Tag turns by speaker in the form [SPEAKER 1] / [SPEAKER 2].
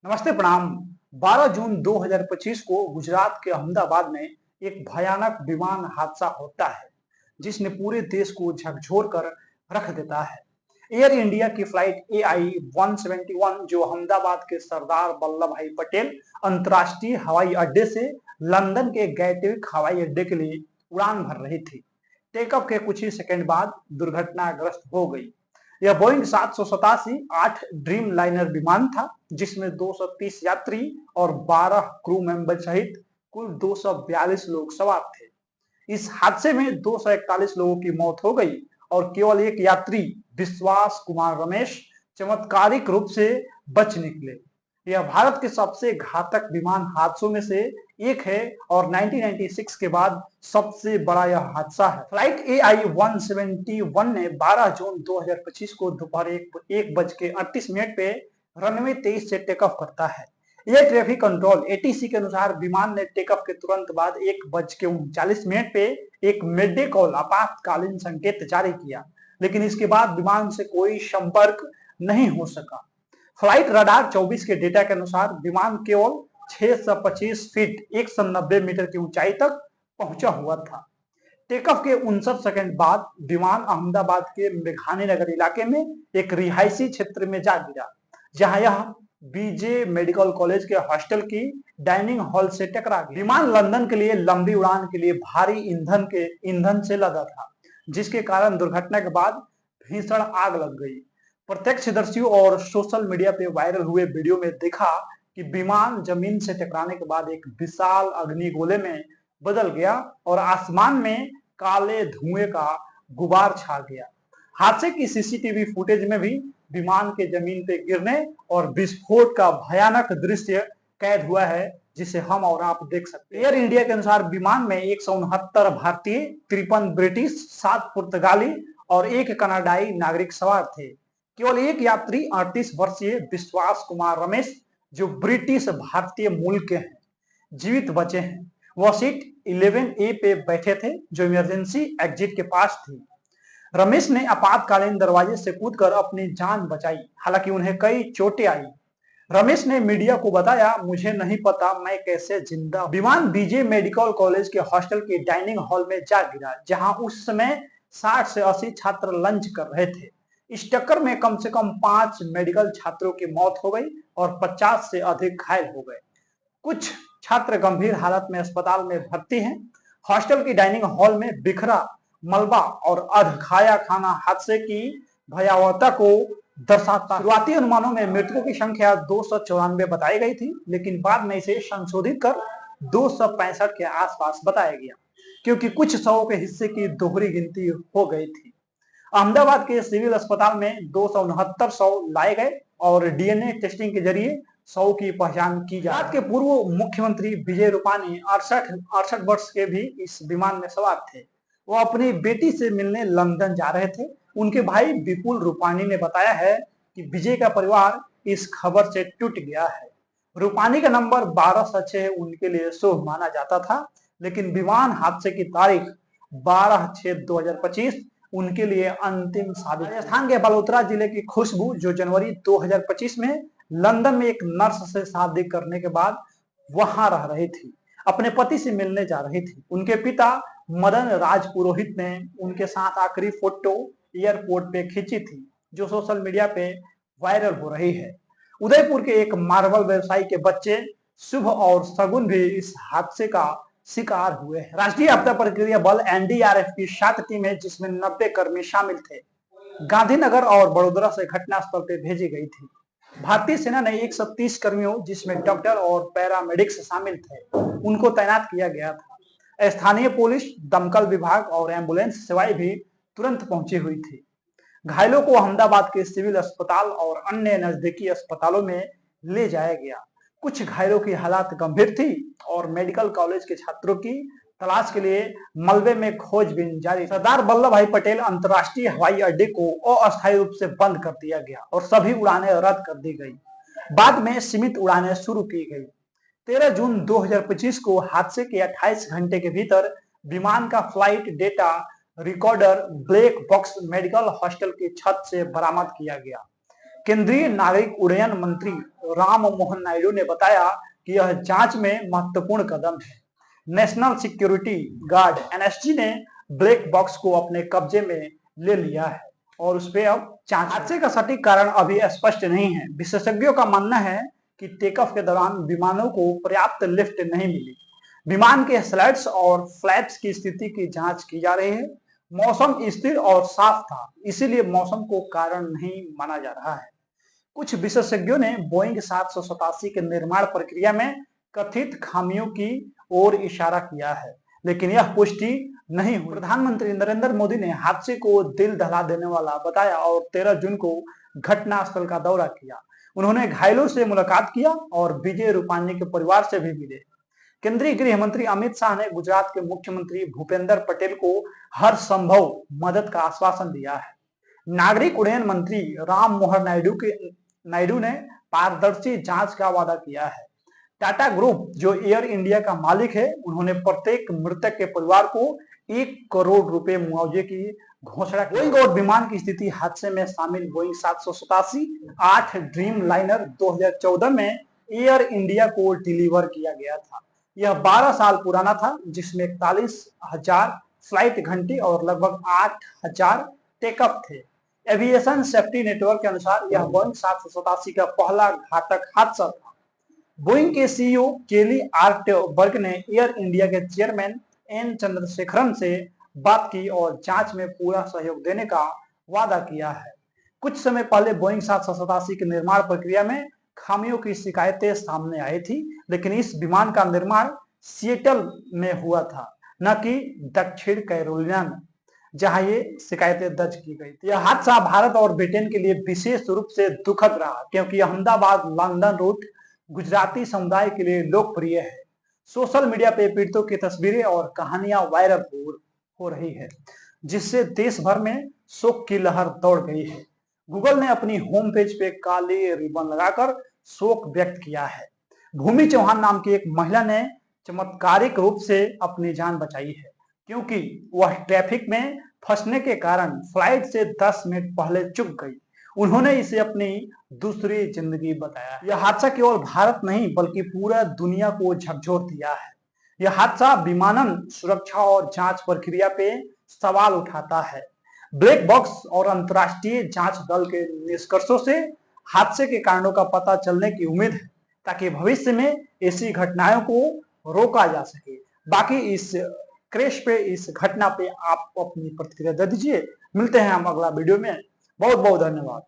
[SPEAKER 1] नमस्ते प्रणाम। 12 जून 2025 को गुजरात के अहमदाबाद में एक भयानक विमान हादसा होता है जिसने पूरे देश को झकझोर कर रख देता है। एयर इंडिया की फ्लाइट AI 171 जो अहमदाबाद के सरदार वल्लभ भाई पटेल अंतर्राष्ट्रीय हवाई अड्डे से लंदन के गैटविक हवाई अड्डे के लिए उड़ान भर रही थी, टेक ऑफ के कुछ ही सेकंड बाद दुर्घटनाग्रस्त हो गई। यह बोइंग 787 8 ड्रीम लाइनर विमान था जिसमें 230 यात्री और 12 क्रू मेंबर सहित कुल 242 लोग सवार थे। इस हादसे में 241 लोगों की मौत हो गई और केवल एक यात्री विश्वास कुमार रमेश चमत्कारिक रूप से बच निकले। यह भारत के सबसे घातक विमान हादसों में से एक है और 1996 के बाद सबसे बड़ा यह हादसा है। फ्लाइट AI 171 ने 12 जून 2025 को दोपहर 1:38 पे रनवे 23 से टेक ऑफ करता है। एयर ट्रैफिक कंट्रोल ATC के अनुसार विमान ने टेक ऑफ के तुरंत बाद 1:39 पे एक मेडे कॉल आपातकालीन संकेत जारी किया, लेकिन इसके बाद विमान से कोई संपर्क नहीं हो सका। फ्लाइट रडार 24 के डेटा के अनुसार विमान केवल 625 फीट 190 मीटर की ऊंचाई तक पहुंचा हुआ था। टेक ऑफ के 59 सेकंड बाद विमान अहमदाबाद के मेघानी नगर इलाके में एक रिहायशी क्षेत्र में जा गिरा, जहां यह BJ मेडिकल कॉलेज के हॉस्टल की डाइनिंग हॉल से टकरा गया। विमान लंदन के लिए लंबी उड़ान के लिए भारी ईंधन से लदा था, जिसके कारण दुर्घटना के बाद भीषण आग लग गई। प्रत्यक्षदर्शियों और सोशल मीडिया पे वायरल हुए वीडियो में देखा कि विमान जमीन से टकराने के बाद एक विशाल अग्निगोले में बदल गया और आसमान में काले धुएं का गुबार छा गया। हादसे की CCTV फुटेज में भी विमान के जमीन पे गिरने और विस्फोट का भयानक दृश्य कैद हुआ है, जिसे हम और आप देख सकते हैं। एयर इंडिया के अनुसार विमान में 169 भारतीय, 53 ब्रिटिश, 7 पुर्तगाली और 1 कनाडाई नागरिक सवार थे। केवल एक यात्री 38 वर्षीय विश्वास कुमार रमेश, जो ब्रिटिश भारतीय मूल के हैं, जीवित बचे हैं। वह सीट 11A पे बैठे थे जो इमरजेंसी एग्जिट के पास थी। रमेश ने आपातकालीन दरवाजे से कूदकर अपनी जान बचाई, हालांकि उन्हें कई चोटें आई। रमेश ने मीडिया को बताया, मुझे नहीं पता मैं कैसे जिंदा। विमान BJ मेडिकल कॉलेज के हॉस्टल के डाइनिंग हॉल में जा गिरा, जहां उस समय 60 से 80 छात्र लंच कर रहे थे। इस टक्कर में कम से कम 5 मेडिकल छात्रों की मौत हो गई और 50 से अधिक घायल हो गए। कुछ छात्र गंभीर हालत में अस्पताल में भर्ती हैं। हॉस्टल की डाइनिंग हॉल में बिखरा मलबा और अधखाया खाना हादसे की भयावहता को दर्शाता है। शुरुआती अनुमानों में मृतकों की संख्या 294 बताई गई थी, लेकिन बाद में इसे संशोधित कर 265 के आसपास बताया गया, क्योंकि कुछ शवों के हिस्से की दोहरी गिनती हो गई थी। अहमदाबाद के सिविल अस्पताल में 269 शव लाए गए और DNA टेस्टिंग के जरिए शव की पहचान की जा रही है। के पूर्व मुख्यमंत्री विजय रूपानी 68 वर्ष के भी इस विमान में सवार थे। वो अपनी बेटी से मिलने लंदन जा रहे थे। उनके भाई विपुल रूपानी ने बताया है कि विजय का परिवार इस खबर से टूट गया है। रूपानी का नंबर 12/6 उनके लिए शुभ माना जाता था, लेकिन विमान हादसे की तारीख 12/6/2025 उनके लिए अंतिम साबित। राजस्थान के बलोत्रा जिले की खुशबू, जो जनवरी 2025 में लंदन में एक नर्स से शादी करने के बाद वहां रह रही थी, अपने पति से मिलने जा रही थी। उनके पिता मदन राज पुरोहित ने उनके साथ आखिरी फोटो एयरपोर्ट पे खींची थी, जो सोशल मीडिया पे वायरल हो रही है। उदयपुर के एक मार्बल व्यवसायी के बच्चे शुभ और सगुन भी इस हादसे का शिकार हुए हैं। राष्ट्रीय आपदा प्रतिक्रिया बल NDRF की 7 टीमें, जिसमें 90 कर्मी शामिल थे, गांधीनगर और बड़ोदरा से घटनास्थल पर भेजी गई थी। भारतीय सेना ने 130 कर्मियों, जिसमें डॉक्टर और पैरामेडिक्स शामिल थे, उनको तैनात किया गया था। स्थानीय पुलिस, दमकल विभाग और एम्बुलेंस सेवाएं भी तुरंत पहुंची हुई थी। घायलों को अहमदाबाद के सिविल अस्पताल और अन्य नजदीकी अस्पतालों में ले जाया गया। कुछ घायलों की हालत गंभीर थी और मेडिकल कॉलेज के छात्रों की तलाश के लिए मलबे में खोजबीन जारी। सरदार वल्लभ भाई पटेल अंतर्राष्ट्रीय हवाई अड्डे को अस्थायी रूप से बंद कर दिया गया और सभी उड़ानें रद्द कर दी गई। बाद में सीमित उड़ानें शुरू की गई। 13 जून 2025 को हादसे के 28 घंटे के भीतर विमान का flight data recorder black box medical hostel की छत से बरामद किया गया। केंद्रीय नागरिक उड्डयन मंत्री राम मोहन नायडू ने बताया कि यह जांच में महत्वपूर्ण कदम है। नेशनल सिक्योरिटी गार्ड एनएसजी ने ब्लैक बॉक्स को अपने कब्जे में ले लिया है और उस पर अब जांच। हादसे का सटीक कारण अभी स्पष्ट नहीं है। विशेषज्ञों का मानना है कि टेक ऑफ के दौरान विमानों को पर्याप्त लिफ्ट नहीं मिली। विमान के स्लैट्स और फ्लैप्स की स्थिति की जांच की जा रही है। मौसम स्थिर और साफ था, इसीलिए मौसम को कारण नहीं माना जा रहा है। कुछ विशेषज्ञों ने बोइंग 787 के निर्माण प्रक्रिया में कथित खामियों की ओर इशारा किया है, लेकिन यह पुष्टि नहीं हुई। प्रधानमंत्री नरेंद्र मोदी ने हादसे को दिल दहला देने वाला बताया और 13 जून को घटनास्थल का दौरा किया। उन्होंने घायलों से मुलाकात किया और विजय रूपाणी के परिवार से भी मिले। केंद्रीय गृह मंत्री अमित शाह ने गुजरात के मुख्यमंत्री भूपेंद्र पटेल को हर संभव मदद का आश्वासन दिया है। नागरिक उड्डयन मंत्री राम मोहन नायडू ने पारदर्शी जांच का वादा किया है। टाटा ग्रुप जो एयर इंडिया का मालिक है, उन्होंने प्रत्येक मृतक के परिवार को 1 करोड़ रुपए मुआवजे की घोषणा की। बोइंग और विमान की स्थिति हादसे में शामिल बोइंग 787-8 ड्रीम लाइनर 2014 में एयर इंडिया को डिलीवर किया गया था। यह 12 साल पुराना था, जिसमें 41,000 फ्लाइट घंटे और लगभग 8,000 टेकअप थे। एविएशन सेफ्टी नेटवर्क के अनुसार यह बोइंग 787 का पहला घातक हादसा था। बोइंग के सीईओ केली आर्टबर्ग ने एयर इंडिया के चेयरमैन एन चंद्रशेखरन से बात की और जांच में पूरा सहयोग देने का वादा किया है। कुछ समय पहले बोइंग 787 के निर्माण प्रक्रिया में खामियों की शिकायतें सामने आई थी, लेकिन इस विमान का निर्माण सिएटल में हुआ था, न कि दक्षिण कैरोलिना में, जहां ये शिकायतें दर्ज की गई थी। यह हादसा भारत और ब्रिटेन के लिए विशेष रूप से दुखद रहा, क्योंकि अहमदाबाद लंदन रूट गुजराती समुदाय के लिए लोकप्रिय है। सोशल मीडिया पे पीड़ितों की तस्वीरें और कहानियां वायरल हो रही है, जिससे देश भर में शोक की लहर दौड़ गई है। गूगल ने अपनी होम पेज पे काली रिबन लगाकर शोक व्यक्त किया है। भूमि चौहान नाम की एक महिला ने चमत्कारिक रूप से अपनी जान बचाई है, क्योंकि वह ट्रैफिक में फंसने के कारण फ्लाइट से 10 मिनट पहले चूक गई। उन्होंने इसे अपनी दूसरी जिंदगी बताया। यह हादसा केवल भारत नहीं बल्कि पूरा दुनिया को झकझोर दिया है। यह हादसा विमानन सुरक्षा और जांच प्रक्रिया पे सवाल उठाता है। ब्लैक बॉक्स और अंतर्राष्ट्रीय जांच दल के निष्कर्षों से हादसे के कारणों का पता चलने की उम्मीद है, ताकि भविष्य में ऐसी घटनाओं को रोका जा सके। बाकी इस क्रैश पे, इस घटना पे आप अपनी प्रतिक्रिया दे दीजिए। मिलते हैं हम अगला वीडियो में। बहुत बहुत धन्यवाद।